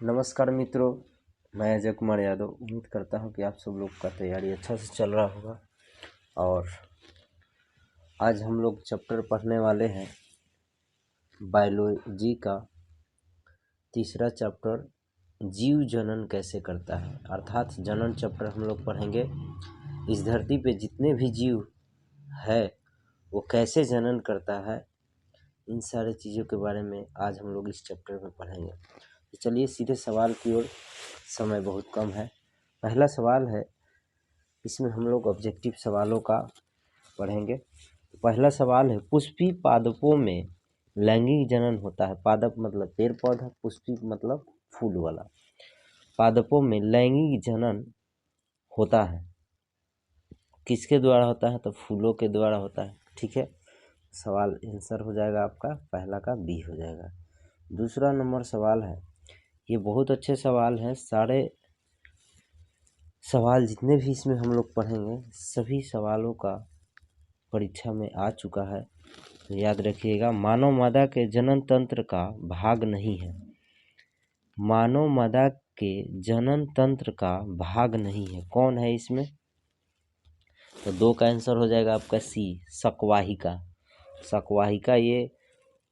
नमस्कार मित्रों, मैं अजय कुमार यादव। उम्मीद करता हूं कि आप सब लोग का तैयारी अच्छा से चल रहा होगा। और आज हम लोग चैप्टर पढ़ने वाले हैं बायोलॉजी का तीसरा चैप्टर, जीव जनन कैसे करता है। अर्थात जनन चैप्टर हम लोग पढ़ेंगे। इस धरती पे जितने भी जीव है वो कैसे जनन करता है, इन सारी चीज़ों के बारे में आज हम लोग इस चैप्टर में पढ़ेंगे। तो चलिए सीधे सवाल की ओर, समय बहुत कम है। पहला सवाल है, इसमें हम लोग ऑब्जेक्टिव सवालों का पढ़ेंगे। पहला सवाल है, पुष्पी पादपों में लैंगिक जनन होता है। पादप मतलब पेड़ पौधा, पुष्पी मतलब फूल वाला। पादपों में लैंगिक जनन होता है, किसके द्वारा होता है? तो फूलों के द्वारा होता है। ठीक है, सवाल आंसर हो जाएगा आपका पहला का बी हो जाएगा। दूसरा नंबर सवाल है, ये बहुत अच्छे सवाल हैं। सारे सवाल जितने भी इसमें हम लोग पढ़ेंगे सभी सवालों का परीक्षा में आ चुका है, तो याद रखिएगा। मानव मादा के जनन तंत्र का भाग नहीं है। मानव मादा के जनन तंत्र का भाग नहीं है। कौन है इसमें? तो दो का आंसर हो जाएगा आपका सी, शकवाहिका। शकवाहिका ये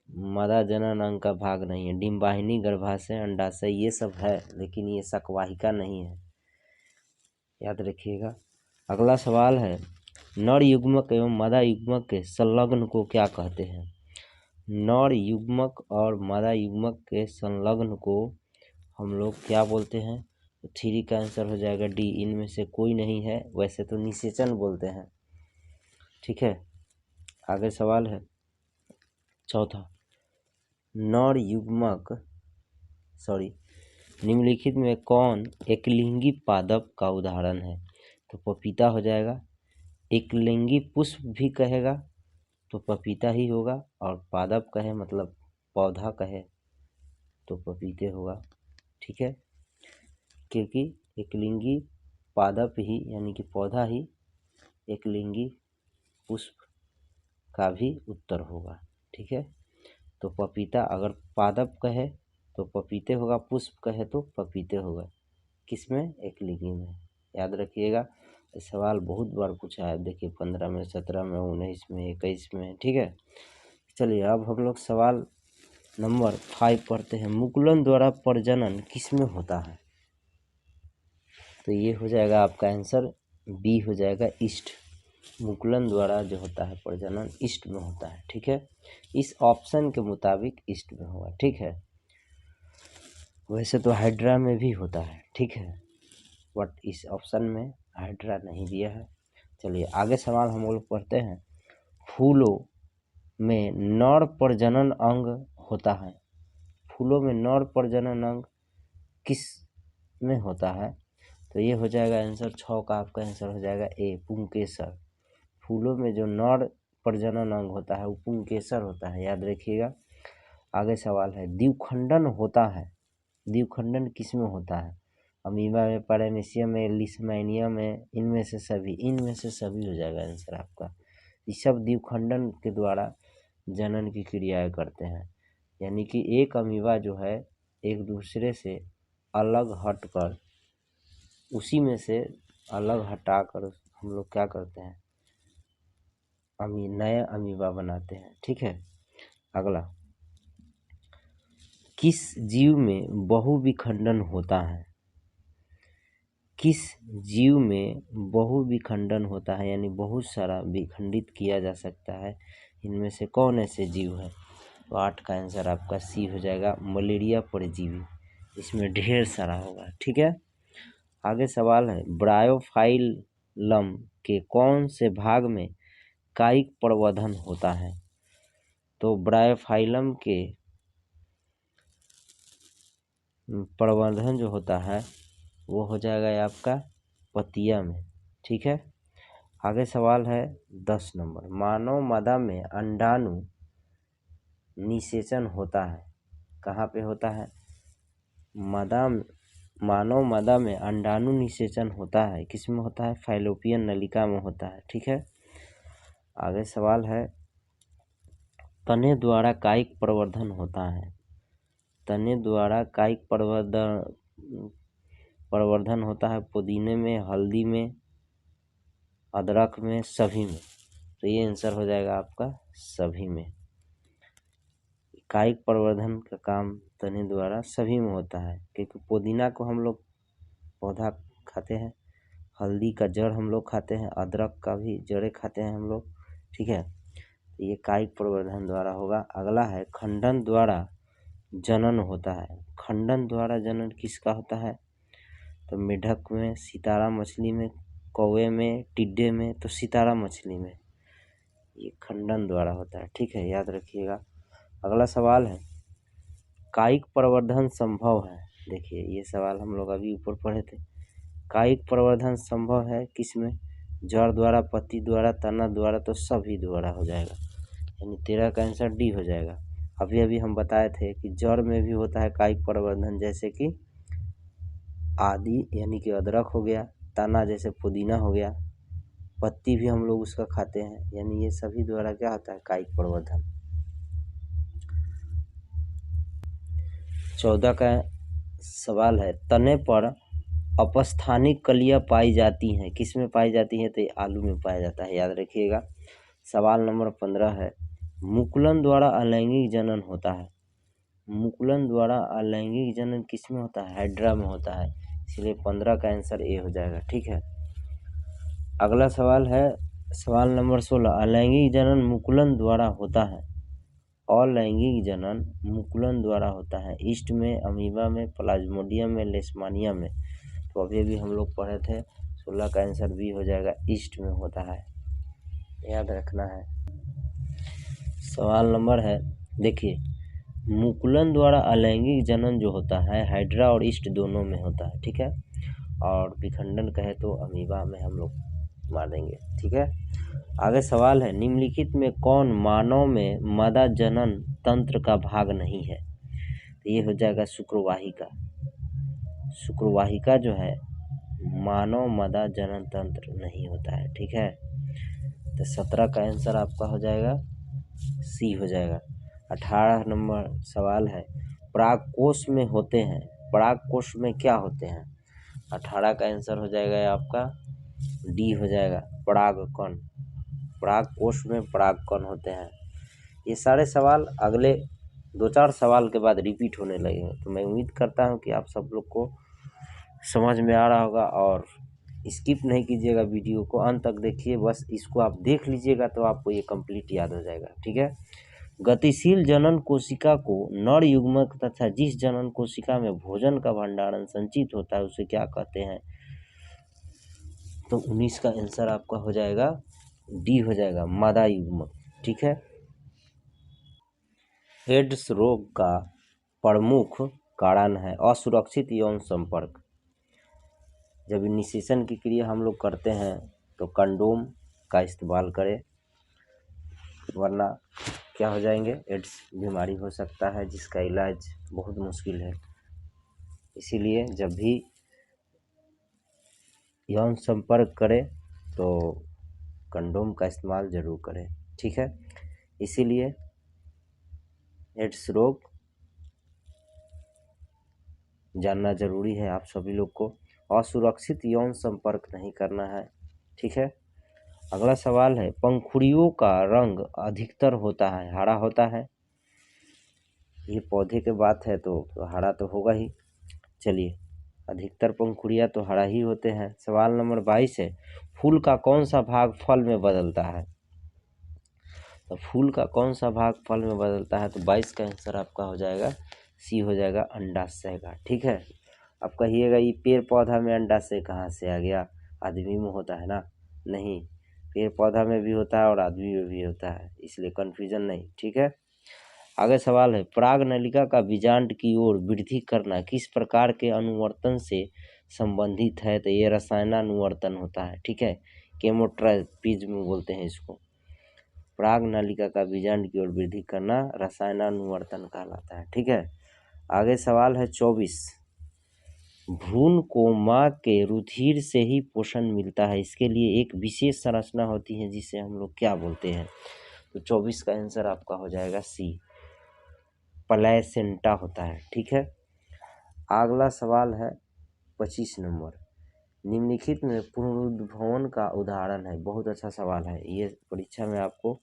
मादा जनन अंग का भाग नहीं है। डिंबाहिनी, गर्भाशय, अंडाशय ये सब है, लेकिन ये शकवाहिका नहीं है, याद रखिएगा। अगला सवाल है, नर युग्मक एवं मादा युग्मक के संलग्न को क्या कहते हैं? नर युग्मक और मादा युग्मक के संलग्न को हम लोग क्या बोलते हैं? तो 3 का आंसर हो जाएगा डी, इनमें से कोई नहीं है। वैसे तो निषेचन बोलते हैं। ठीक है, आगे सवाल है चौथा, नर युग्मक निम्नलिखित में कौन एकलिंगी पादप का उदाहरण है? तो पपीता हो जाएगा। एकलिंगी पुष्प भी कहेगा तो पपीता ही होगा, और पादप कहे मतलब पौधा कहे तो पपीते होगा। ठीक है, क्योंकि एकलिंगी पादप ही यानी कि पौधा ही एकलिंगी पुष्प का भी उत्तर होगा। ठीक है, तो पपीता अगर पादप कहे तो पपीते होगा, पुष्प कहे तो पपीते होगा। किसमें? एकलिंगी में, याद रखिएगा। सवाल बहुत बार पूछा है, देखिए 15 में, 17 में, 19 में, 21 में। ठीक है, चलिए अब हम लोग सवाल नंबर 5 पढ़ते हैं। मुकुलन द्वारा प्रजनन किसमें होता है? तो ये हो जाएगा आपका आंसर बी हो जाएगा, ईस्ट। मुकुलन द्वारा जो होता है प्रजनन ईस्ट में होता है। ठीक है, इस ऑप्शन के मुताबिक ईस्ट में होगा। ठीक है, वैसे तो हाइड्रा में भी होता है। ठीक है, बट इस ऑप्शन में हाइड्रा नहीं दिया है। चलिए आगे सवाल हम लोग पढ़ते हैं। फूलों में नर प्रजनन अंग होता है। फूलों में नर प्रजनन अंग किस में होता है? तो ये हो जाएगा आंसर 6 का आपका आंसर हो जाएगा ए, पुंकेसर। फूलों में जो नर प्रजनन अंग होता है वो पुंकेसर होता है, याद रखिएगा। आगे सवाल है, द्विखंडन होता है। द्विखंडन किस में होता है? अमीबा में, पैरामीशियम में, लिशमैनिया में, इनमें से सभी हो जाएगा आंसर आपका। ये सब द्विखंडन के द्वारा जनन की क्रियाएं करते हैं, यानी कि एक अमीबा जो है एक दूसरे से अलग हटकर, उसी में से अलग हटाकर हम लोग क्या करते हैं? नया अमीबा बनाते हैं। ठीक है, अगला, किस जीव में बहुविखंडन होता है? किस जीव में बहुविखंडन होता है, यानी बहुत सारा विखंडित किया जा सकता है? इनमें से कौन ऐसे जीव है? तो 8 का आंसर आपका सी हो जाएगा, मलेरिया परजीवी। इसमें ढेर सारा होगा। ठीक है, आगे सवाल है, ब्रायोफाइलम के कौन से भाग में कायिक प्रवर्धन होता है? तो ब्रायोफाइलम के प्रवर्धन जो होता है वो हो जाएगा आपका पतिया में। ठीक है, आगे सवाल है 10 नंबर, मानव मादा में अंडाणु निषेचन होता है। कहाँ पे होता है? मानव मादा में अंडाणु निषेचन होता है, किस में होता है? फैलोपियन नलिका में होता है। ठीक है, आगे सवाल है, तने द्वारा कायिक प्रवर्धन होता है। तने द्वारा कायिक प्रवर्धन होता है पुदीने में, हल्दी में, अदरक में, सभी में। तो ये आंसर हो जाएगा आपका सभी में। कायिक प्रवर्धन का काम तने द्वारा सभी में होता है, क्योंकि पुदीना को हम लोग पौधा खाते हैं, हल्दी का जड़ हम लोग खाते हैं, अदरक का भी जड़ें खाते हैं हम लोग, ठीक है। तो ये कायिक प्रवर्धन द्वारा होगा। अगला है खंडन द्वारा जनन होता है। खंडन द्वारा जनन किसका होता है? तो मेढक में, सितारा मछली में, कौवे में, टिड्डे में। तो सितारा मछली में ये खंडन द्वारा होता है, ठीक है, याद रखिएगा। अगला सवाल है कायिक प्रवर्धन संभव है। देखिए ये सवाल हम लोग अभी ऊपर पढ़े थे। कायिक प्रवर्धन संभव है किसमें? जड़ द्वारा, पत्ती द्वारा, तना द्वारा। तो सभी द्वारा हो जाएगा, यानी 13 का आंसर डी हो जाएगा। अभी अभी हम बताए थे कि जड़ में भी होता है कायिक प्रवर्धन, जैसे कि आदि यानी कि अदरक हो गया, तना जैसे पुदीना हो गया, पत्ती भी हम लोग उसका खाते हैं, यानी ये सभी द्वारा क्या होता है? कायिक प्रवर्धन। 14 का सवाल है तने पर अपस्थानिक कलियां पाई जाती हैं। किस में पाई जाती हैं? तो आलू में पाया जाता है, याद रखिएगा। सवाल नंबर 15 है मुकुलन द्वारा अलैंगिक जनन होता है। मुकुलन द्वारा अलैंगिक जनन किस में होता है? हाइड्रा में होता है, इसलिए 15 का आंसर ए हो जाएगा, ठीक है। अगला सवाल है सवाल नंबर 16 अलैंगिक जनन मुकुलन द्वारा होता है। अलैंगिक जनन मुकुलन द्वारा होता है ईस्ट में, अमीबा में, प्लाज्मोडियम में, लेशमानिया में। तो अभी हम लोग पढ़े थे, 16 का आंसर बी हो जाएगा, ईस्ट में होता है, याद रखना है। सवाल नंबर है देखिए मुकुलन द्वारा अलैंगिक जनन जो होता है हाइड्रा और ईस्ट दोनों में होता है, ठीक है। और विखंडन कहे तो अमीबा में हम लोग मार देंगे, ठीक है। आगे सवाल है निम्नलिखित में कौन मानव में मादा जनन तंत्र का भाग नहीं है? तो ये हो जाएगा शुक्रवाहिका। शुक्रवाहिका जो है मानव मादा जनन तंत्र नहीं होता है, ठीक है। तो 17 का आंसर आपका हो जाएगा सी हो जाएगा। 18 नंबर सवाल है परागकोश में होते हैं। परागकोश में क्या होते हैं? 18 का आंसर हो जाएगा आपका डी हो जाएगा, परागकण। परागकोश में परागकण होते हैं। ये सारे सवाल अगले 2-4 सवाल के बाद रिपीट होने लगे हैं, तो मैं उम्मीद करता हूँ कि आप सब लोग को समझ में आ रहा होगा। और स्किप नहीं कीजिएगा, वीडियो को अंत तक देखिए, बस इसको आप देख लीजिएगा तो आपको ये कंप्लीट याद हो जाएगा, ठीक है। गतिशील जनन कोशिका को नर युग्मक तथा जिस जनन कोशिका में भोजन का भंडारण संचित होता है उसे क्या कहते हैं? तो 19 का आंसर आपका हो जाएगा डी हो जाएगा, मादा युग्मक, ठीक है। एड्स रोग का प्रमुख कारण है असुरक्षित यौन संपर्क। जब इनिशिएशन की क्रिया हम लोग करते हैं तो कंडोम का इस्तेमाल करें, वरना क्या हो जाएंगे? एड्स बीमारी हो सकता है जिसका इलाज बहुत मुश्किल है। इसीलिए जब भी यौन संपर्क करें तो कंडोम का इस्तेमाल ज़रूर करें, ठीक है। इसीलिए एड्स रोग जानना ज़रूरी है आप सभी लोग को। असुरक्षित यौन संपर्क नहीं करना है, ठीक है। अगला सवाल है पंखुड़ियों का रंग अधिकतर होता है हरा होता है। ये पौधे के बात है तो हरा तो होगा ही। चलिए अधिकतर पंखुड़ियाँ तो हरा ही होते हैं। सवाल नंबर 22 है फूल का कौन सा भाग फल में बदलता है? तो फूल का कौन सा भाग फल में बदलता है? तो 22 का आंसर आपका हो जाएगा सी हो जाएगा, अंडाशय का, ठीक है। अब कहिएगा ये पेड़ पौधा में अंडाशय कहाँ से आ गया? आदमी में होता है ना? नहीं, पेड़ पौधा में भी होता है और आदमी में भी होता है, इसलिए कन्फ्यूजन नहीं, ठीक है। आगे सवाल है पराग नलिका का बीजांड की ओर वृद्धि करना किस प्रकार के अनुवर्तन से संबंधित है? तो ये रसायनानुवर्तन होता है, ठीक है। केमोट्रैपिज्म बोलते हैं इसको। पराग नलिका का बीजांड की ओर वृद्धि करना रसायनानुवर्तन कहलाता है, ठीक है। आगे सवाल है 24 भ्रूण को माँ के रुधिर से ही पोषण मिलता है, इसके लिए एक विशेष संरचना होती है जिसे हम लोग क्या बोलते हैं? तो 24 का आंसर आपका हो जाएगा सी, प्लेसेंटा होता है। ठीक है, अगला सवाल है 25 नंबर, निम्नलिखित में पुनरुद्भवन का उदाहरण है। बहुत अच्छा सवाल है, ये परीक्षा में आपको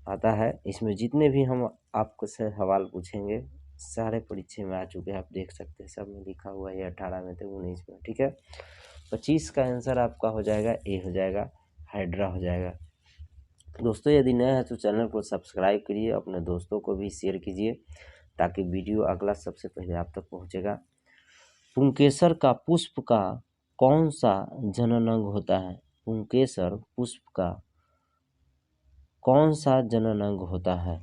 आता है। इसमें जितने भी हम आपको से सवाल पूछेंगे सारे परीक्षा में आ चुके हैं, आप देख सकते हैं सब में लिखा हुआ है, 18 में थे 19 में। ठीक है, 25 का आंसर आपका हो जाएगा ए हो जाएगा, हाइड्रा हो जाएगा। दोस्तों यदि नए हैं तो चैनल को सब्सक्राइब करिए, अपने दोस्तों को भी शेयर कीजिए ताकि वीडियो अगला सबसे पहले आप तक पहुंचेगा। पुंकेसर का पुष्प का कौन सा जनन अंग होता है? पुंकेसर पुष्प का कौन सा जनन अंग होता है?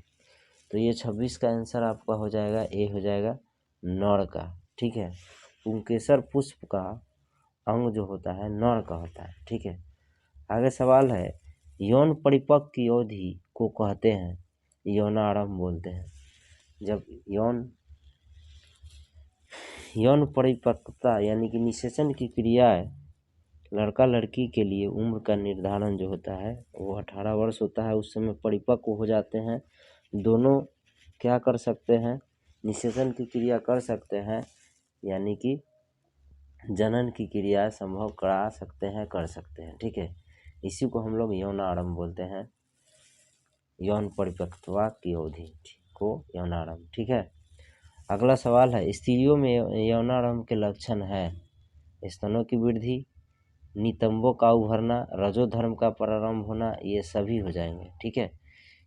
तो ये 26 का आंसर आपका हो जाएगा ए हो जाएगा, नर का। ठीक है, पुंकेसर पुष्प का अंग जो होता है नर का होता है। ठीक है, आगे सवाल है, यौन परिपक्व की अवधि को कहते हैं, यौनारंभ बोलते हैं। जब यौन परिपक्वता यानी कि निषेचन की क्रियाएं लड़का लड़की के लिए उम्र का निर्धारण जो होता है वो 18 वर्ष होता है, उस समय परिपक्व हो जाते हैं। दोनों क्या कर सकते हैं, निषेचन की क्रिया कर सकते हैं, यानी कि जनन की क्रिया संभव करा सकते हैं, कर सकते हैं। ठीक है, इसी को हम लोग यौनारंभ बोलते हैं, यौन परिपक्वता की अवधि को यौनारंभ। ठीक है, अगला सवाल है, स्त्रियों में यौनारंभ के लक्षण है स्तनों की वृद्धि, नितंबों का उभरना, रजोधर्म का प्रारंभ होना, ये सभी हो जाएंगे। ठीक है,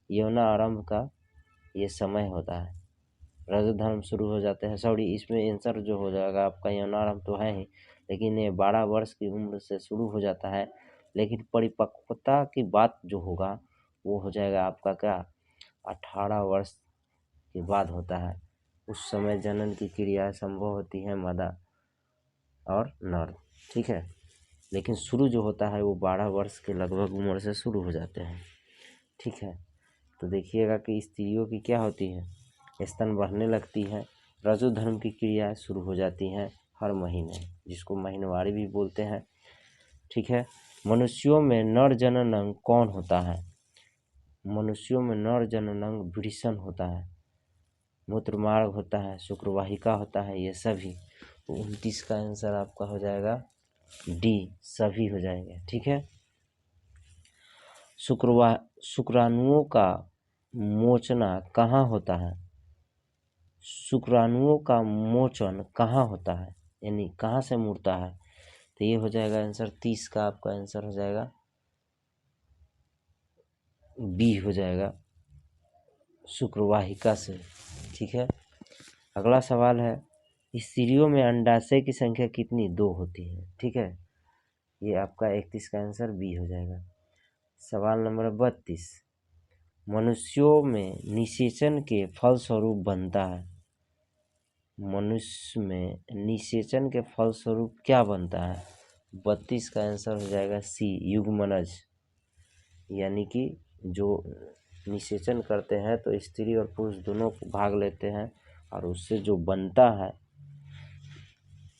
यौनारंभ का ये समय होता है, रजोधर्म शुरू हो जाते हैं। सॉरी, इसमें आंसर जो हो जाएगा आपका यौनारंभ तो है ही, लेकिन ये 12 वर्ष की उम्र से शुरू हो जाता है, लेकिन परिपक्वता की बात जो होगा वो हो जाएगा आपका क्या, 18 वर्ष के बाद होता है। उस समय जनन की क्रिया संभव होती है मादा और नर। ठीक है, लेकिन शुरू जो होता है वो 12 वर्ष के लगभग उम्र से शुरू हो जाते हैं। ठीक है, तो देखिएगा कि स्त्रियों की क्या होती है, स्तन बढ़ने लगती है, रजोधर्म की क्रियाएं शुरू हो जाती हैं हर महीने, जिसको महीनवारी भी बोलते हैं। ठीक है, मनुष्यों में नर जनन अंग कौन होता है? मनुष्यों में नर जनन अंग वृषण होता है, मूत्रमार्ग होता है, शुक्रवाहिका होता है, ये सभी। 29 का आंसर आपका हो जाएगा डी, सभी हो जाएंगे। ठीक है, शुक्राणुओं का मोचना कहाँ होता है? शुक्राणुओं का मोचन कहाँ होता है, यानी कहाँ से मुड़ता है? तो ये हो जाएगा आंसर 30 का आपका आंसर हो जाएगा बी हो जाएगा, शुक्रवाहिका से। ठीक है, अगला सवाल है, स्त्रियों में अंडाशय की संख्या कितनी? 2 होती है। ठीक है, ये आपका 31 का आंसर बी हो जाएगा। सवाल नंबर 32, मनुष्यों में निषेचन के फलस्वरूप बनता है, मनुष्य में निषेचन के फलस्वरूप क्या बनता है? 32 का आंसर हो जाएगा सी, युग्मनज, यानी कि जो निषेचन करते हैं तो स्त्री और पुरुष दोनों भाग लेते हैं, और उससे जो बनता है,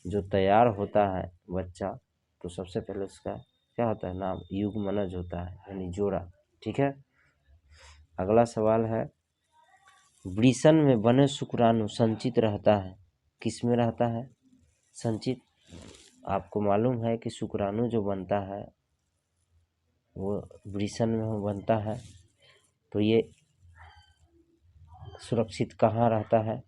जो तैयार होता है बच्चा, तो सबसे पहले उसका क्या होता है, नाम युग्मनज होता है, यानी जोड़ा। ठीक है, अगला सवाल है, वृषण में बने शुक्राणु संचित रहता है, किस में रहता है संचित? आपको मालूम है कि शुक्राणु जो बनता है वो वृषण में बनता है, तो ये सुरक्षित कहाँ रहता है?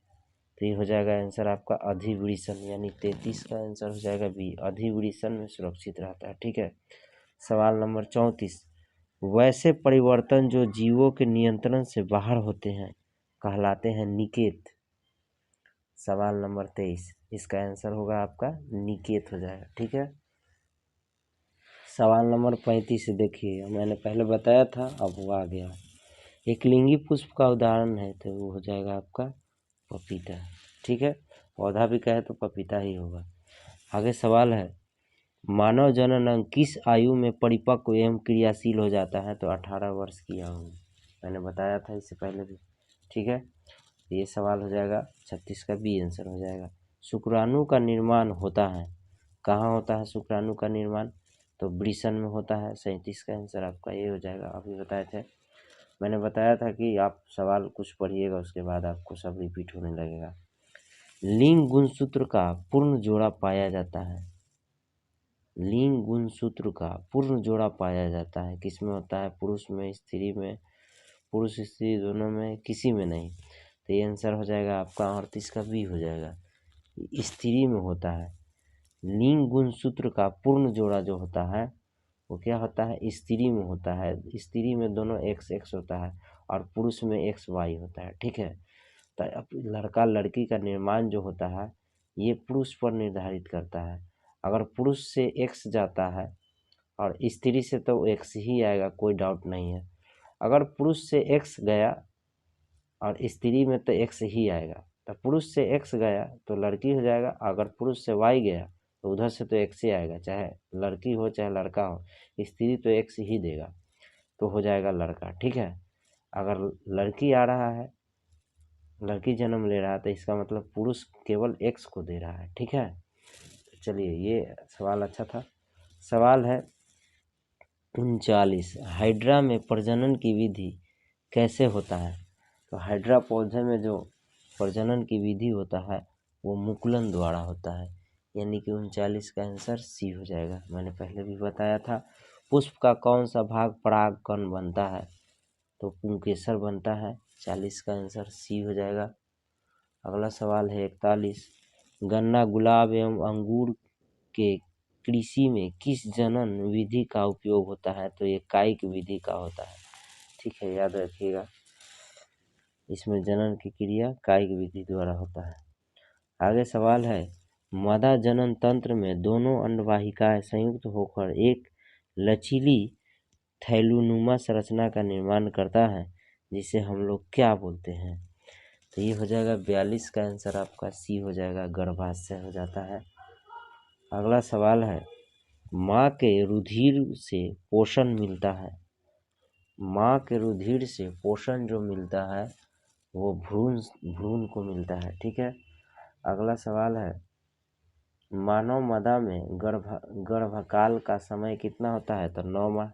तो ये हो जाएगा आंसर आपका अधिवृषण, यानी 33 का आंसर हो जाएगा बी, अधिवृषण में सुरक्षित रहता है। ठीक है, सवाल नंबर 34, वैसे परिवर्तन जो जीवों के नियंत्रण से बाहर होते हैं कहलाते हैं निकेत। सवाल नंबर 23, इसका आंसर होगा आपका निकेत हो जाएगा। ठीक है, सवाल नंबर 35 देखिए, मैंने पहले बताया था अब वो आ गया, एक लिंगी पुष्प का उदाहरण है तो वो हो जाएगा आपका पपीता। ठीक है, पौधा भी कहे तो पपीता ही होगा। आगे सवाल है, मानव जनन अंग किस आयु में परिपक्व एवं क्रियाशील हो जाता है? तो 18 वर्ष की आयु में, मैंने बताया था इससे पहले भी। ठीक है, ये सवाल हो जाएगा 36 का बी आंसर हो जाएगा। शुक्राणु का निर्माण होता है, कहाँ होता है शुक्राणु का निर्माण? तो वृषण में होता है। 37 का आंसर आपका ये हो जाएगा, अभी बताए थे। मैंने बताया था कि आप सवाल कुछ पढ़िएगा, उसके बाद आपको सब रिपीट होने लगेगा। लिंग गुणसूत्र का पूर्ण जोड़ा पाया जाता है। लिंग गुणसूत्र का पूर्ण जोड़ा पाया जाता है किसमें होता है? पुरुष में, स्त्री में, पुरुष स्त्री दोनों में, किसी में नहीं। तो ये आंसर हो जाएगा आपका 38 का बी हो जाएगा, स्त्री में होता है। लिंग गुणसूत्र का पूर्ण जोड़ा जो होता है वो क्या होता है? स्त्री में होता है। स्त्री में दोनों एक्स एक्स होता है और पुरुष में एक्स वाई होता है, ठीक है। तो अब लड़का लड़की का निर्माण जो होता है ये पुरुष पर निर्धारित करता है। अगर पुरुष से एक्स जाता है और स्त्री से तो एक्स ही आएगा, कोई डाउट नहीं है। अगर पुरुष से एक्स गया और स्त्री में तो एक्स ही आएगा, तो पुरुष से एक्स गया तो लड़की हो जाएगा, अगर पुरुष से वाई गया तो उधर से तो एक्स ही आएगा, चाहे लड़की हो चाहे लड़का हो, स्त्री तो एक्स ही देगा, तो हो जाएगा लड़का, ठीक है। अगर लड़की आ रहा है, लड़की जन्म ले रहा है, तो इसका मतलब पुरुष केवल एक्स को दे रहा है, ठीक है। चलिए, ये सवाल अच्छा था। सवाल है 39, हाइड्रा में प्रजनन की विधि कैसे होता है? तो हाइड्रा पौधे में जो प्रजनन की विधि होता है वो मुकुलन द्वारा होता है, यानी कि 39 का आंसर सी हो जाएगा। मैंने पहले भी बताया था। पुष्प का कौन सा भाग परागकण बनता है? तो पुंकेसर बनता है, 40 का आंसर सी हो जाएगा। अगला सवाल है 41, गन्ना, गुलाब एवं अंगूर के कृषि में किस जनन विधि का उपयोग होता है? तो ये कायिक विधि का होता है, ठीक है, याद रखिएगा। इसमें जनन की क्रिया कायिक विधि द्वारा होता है। आगे सवाल है, मादा जनन तंत्र में दोनों अंडवाहिकाएं संयुक्त होकर एक लचीली थैलुनुमा संरचना का निर्माण करता है, जिसे हम लोग क्या बोलते हैं? तो ये हो जाएगा 42 का आंसर आपका सी हो जाएगा, गर्भाशय हो जाता है। अगला सवाल है, माँ के रुधिर से पोषण मिलता है। माँ के रुधिर से पोषण जो मिलता है वो भ्रूण को मिलता है, ठीक है। अगला सवाल है, मानव मादा में गर्भकाल का समय कितना होता है? तो 9 माह।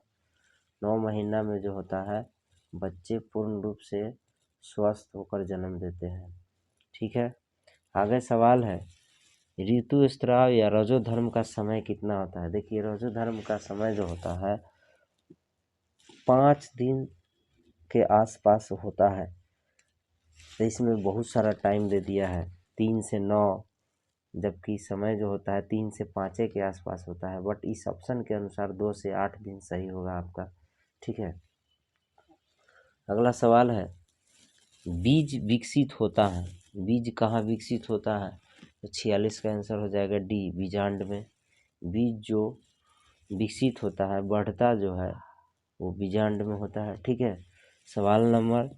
9 महीना में जो होता है बच्चे पूर्ण रूप से स्वस्थ होकर जन्म देते हैं, ठीक है। आगे सवाल है, ऋतुस्राव या रजोधर्म का समय कितना होता है? देखिए, रजोधर्म का समय जो होता है 5 दिन के आसपास होता है। तो इसमें बहुत सारा टाइम दे दिया है, 3 से 9, जबकि समय जो होता है 3 से 5 के आसपास होता है। बट इस ऑप्शन के अनुसार 2 से 8 दिन सही होगा आपका, ठीक है। अगला सवाल है, बीज विकसित होता है। बीज कहाँ विकसित होता है? तो 46 का आंसर हो जाएगा डी, बीजांड में। बीज जो विकसित होता है, बढ़ता जो है, वो बीजांड में होता है, ठीक है। सवाल नंबर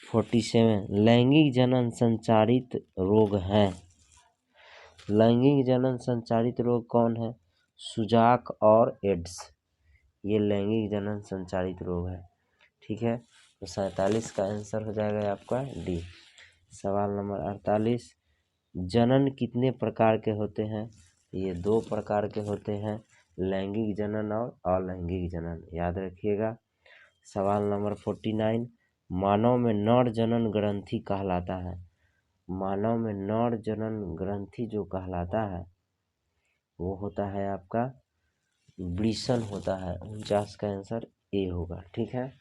47, लैंगिक जनन संचारित रोग हैं। लैंगिक जनन संचारित रोग कौन है? सुजाक और एड्स, ये लैंगिक जनन संचारित रोग है, ठीक है। तो 47 का आंसर हो जाएगा आपका डी। सवाल नंबर 48, जनन कितने प्रकार के होते हैं? ये 2 प्रकार के होते हैं, लैंगिक जनन और अलैंगिक जनन, याद रखिएगा। सवाल नंबर 49, मानव में नर जनन ग्रंथि कहलाता है। मानव में नर जनन ग्रंथि जो कहलाता है वो होता है आपका वृषण होता है, 49 का आंसर ए होगा, ठीक है।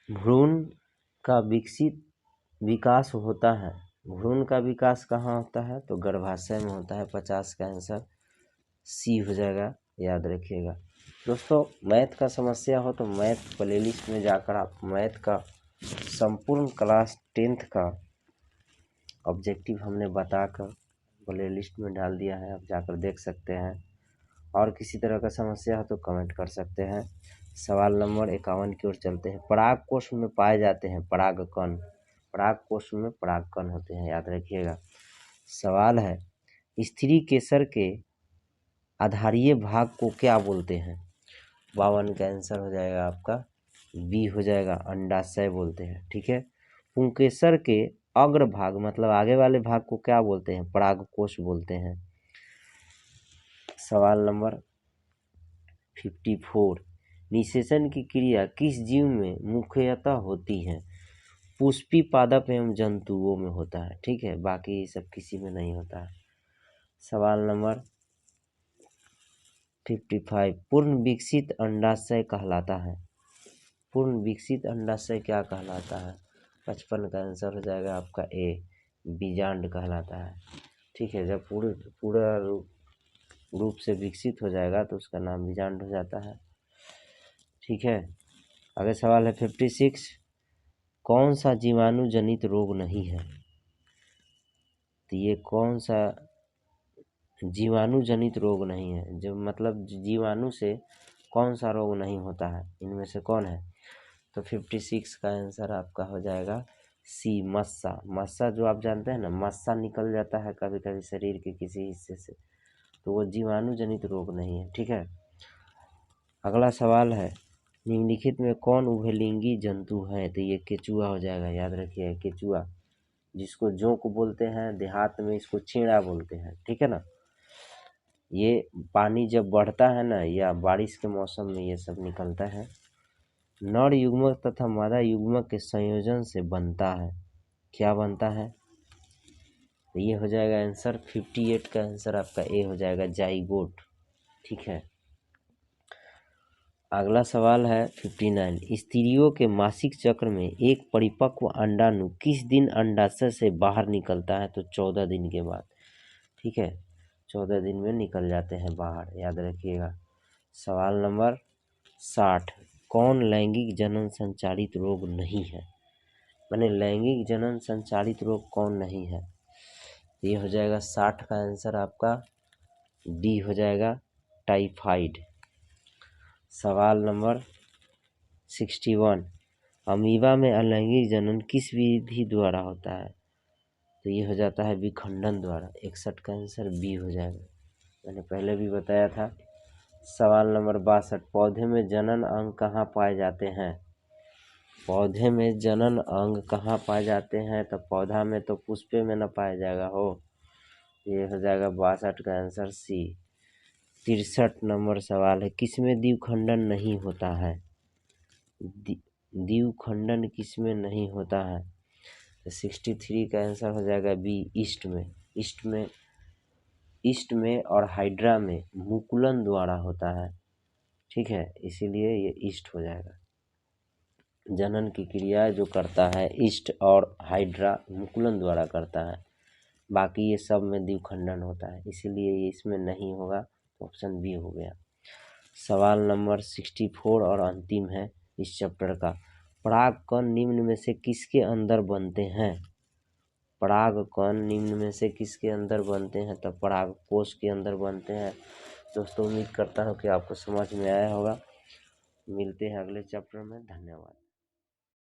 भ्रूण का विकास होता है। भ्रूण का विकास कहाँ होता है? तो गर्भाशय में होता है, 50 का आंसर सी हो जाएगा, याद रखिएगा। दोस्तों, मैथ का समस्या हो तो मैथ प्लेलिस्ट में जाकर आप मैथ का संपूर्ण क्लास 10th का ऑब्जेक्टिव हमने बताकर प्लेलिस्ट में डाल दिया है, आप जाकर देख सकते हैं। और किसी तरह का समस्या हो तो कमेंट कर सकते हैं। सवाल नंबर 51 की ओर चलते हैं। पराग कोश में पाए जाते हैं परागकण। पराग कोश में परागकण होते हैं, याद रखिएगा। सवाल है, स्त्री केसर के आधारीय भाग को क्या बोलते हैं? 52 का आंसर हो जाएगा आपका बी हो जाएगा, अंडाशय बोलते हैं, ठीक है। पुंकेसर के अग्र भाग मतलब आगे वाले भाग को क्या बोलते हैं? परागकोश बोलते हैं। सवाल नंबर 54, निषेचन की क्रिया किस जीव में मुख्यतः होती है? पुष्पी पादप एवं जंतुओं में होता है, ठीक है, बाकी ये सब किसी में नहीं होता है। सवाल नंबर 55, पूर्ण विकसित अंडाशय कहलाता है। पूर्ण विकसित अंडाशय क्या कहलाता है? 55 का आंसर हो जाएगा आपका ए, बीजांड कहलाता है, ठीक है। जब पूरा रूप से विकसित हो जाएगा तो उसका नाम बीजांड हो जाता है, ठीक है। अगला सवाल है 56, कौन सा जीवाणु जनित रोग नहीं है? तो ये कौन सा जीवाणु जनित रोग नहीं है, जो मतलब जीवाणु से कौन सा रोग नहीं होता है, इनमें से कौन है? तो 56 का आंसर आपका हो जाएगा सी, मस्सा। मस्सा जो आप जानते हैं ना, मस्सा निकल जाता है कभी कभी शरीर के किसी हिस्से से, तो वो जीवाणु जनित रोग नहीं है, ठीक है। अगला सवाल है, निम्नलिखित में कौन उभयलिंगी जंतु है? तो ये केचुआ हो जाएगा, याद रखिए केचुआ, जिसको जोंक बोलते हैं, देहात में इसको छेड़ा बोलते हैं, ठीक है ना। ये पानी जब बढ़ता है ना या बारिश के मौसम में ये सब निकलता है। नर युग्मक तथा मादा युग्मक के संयोजन से बनता है, क्या बनता है? तो ये हो जाएगा आंसर 58 का आंसर आपका ए हो जाएगा, जाइगोट, ठीक है। अगला सवाल है 59, स्त्रियों के मासिक चक्र में एक परिपक्व अंडाणु किस दिन अंडाशय से बाहर निकलता है? तो 14 दिन के बाद, ठीक है, 14 दिन में निकल जाते हैं बाहर, याद रखिएगा। सवाल नंबर 60, कौन लैंगिक जनन संचालित रोग नहीं है? माने लैंगिक जनन संचालित रोग कौन नहीं है? ये हो जाएगा 60 का आंसर आपका डी हो जाएगा, टाइफाइड। सवाल नंबर 61, अमीबा में अलैंगिक जनन किस विधि द्वारा होता है? तो ये हो जाता है विखंडन द्वारा, 61 का आंसर बी हो जाएगा, मैंने पहले भी बताया था। सवाल नंबर 62, पौधे में जनन अंग कहाँ पाए जाते हैं? पौधे में जनन अंग कहाँ पाए जाते हैं? तो पौधा में तो पुष्पे में न पाया जाएगा हो, ये हो जाएगा 62 का आंसर सी। 63 नंबर सवाल है, किसमें द्विखंडन नहीं होता है? द्विखंडन किसमें नहीं होता है? तो 63 का आंसर हो जाएगा बी, ईस्ट में। ईस्ट में और हाइड्रा में मुकुलन द्वारा होता है, ठीक है, इसीलिए ये ईस्ट हो जाएगा। जनन की क्रिया जो करता है ईस्ट और हाइड्रा मुकुलन द्वारा करता है, बाकी ये सब में द्विखंडन होता है, इसीलिए ये इसमें नहीं होगा, तो ऑप्शन बी हो गया। सवाल नंबर 64 और अंतिम है इस चैप्टर का, परागकण निम्न में से किसके अंदर बनते हैं? परागकण निम्न में से किसके अंदर बनते हैं? तो परागकोश के अंदर बनते हैं। दोस्तों उम्मीद करता हूँ कि आपको समझ में आया होगा। मिलते हैं अगले चैप्टर में, धन्यवाद।